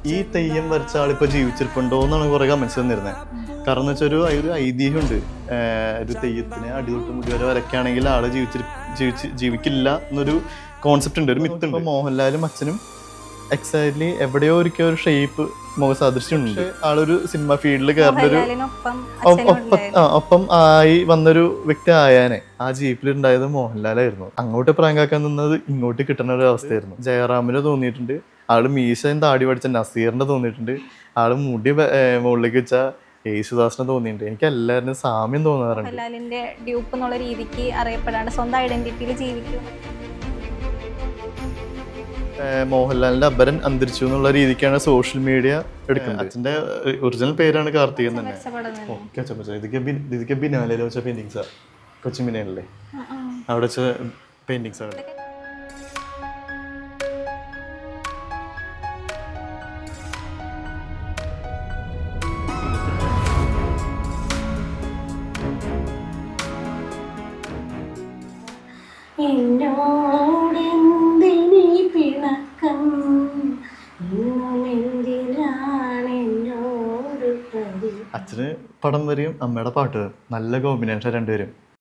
ഈ തെയ്യം വരച്ച ആളിപ്പോ ജീവിച്ചിരിപ്പുണ്ടോ എന്നാണ് കുറെ കമന്റ്സ് തന്നിരുന്നത്. കാരണം എന്ന് വെച്ചാൽ ഒരു ഐതിഹ്യമുണ്ട്, ഒരു തെയ്യത്തിന് അടിതൊട്ട് മുടി വരെ വരയ്ക്കുകയാണെങ്കിൽ ആള് ജീവിക്കില്ല എന്നൊരു കോൺസെപ്റ്റ് ഉണ്ട്, ഒരു മിത്ത് ഉണ്ട്. മോഹൻലാലും അച്ഛനും എക്സാക്ട്ലി എവിടെയോ ഒരു ഷേപ്പ് മുഖസാദൃശ്യമുണ്ട്. ആളൊരു സിനിമ ഫീൽഡിൽ കയറുന്നൊരു ഒപ്പം ആയി വന്നൊരു വ്യക്തി ആയാനെ ആ ജീപ്പിലുണ്ടായത് മോഹൻലാലായിരുന്നു. അങ്ങോട്ട് പ്രാങ്കാക്കാൻ നിന്നത് ഇങ്ങോട്ട് കിട്ടുന്ന ഒരു അവസ്ഥയായിരുന്നു. ജയറാമിന് തോന്നിയിട്ടുണ്ട്, ആള് മീശയും താടി പഠിച്ച നസീറിന്റെ തോന്നിയിട്ടുണ്ട്, ആള് മുടി മുകളിലേക്ക് വെച്ച യേശുദാസിനെ തോന്നിയിട്ടുണ്ട്. എനിക്ക് എല്ലാവരും സാമ്യം തോന്നാറുണ്ട്. മോഹൻലാലിന്റെ ഡ്യൂപ്പ് എന്നുള്ള രീതിക്ക് അറിയപ്പെടാണ്ട് സ്വന്തം ഐഡന്റിറ്റിയിൽ ജീവിക്കും. മോഹൻലാലിന്റെ അപരൻ അന്തരിച്ചു എന്നുള്ള രീതിക്കാണ് സോഷ്യൽ മീഡിയ എടുക്കുന്നത്. അച്ഛന്റെ ഒറിജിനൽ പേരാണ് കാർത്തികൻ തന്നെ. ഇതൊക്കെ ബിനാലയിലെ വെച്ച പെയിന്റിങ്സാ, കൊച്ചി ബിനാലല്ലേ അവിടെ വെച്ച പെയിന്റിങ്സ് ആണ്. അച്ഛന് പടം വരെയും അമ്മയുടെ പാട്ട് നല്ല കോമ്പിനേഷൻ രണ്ടുപേരും.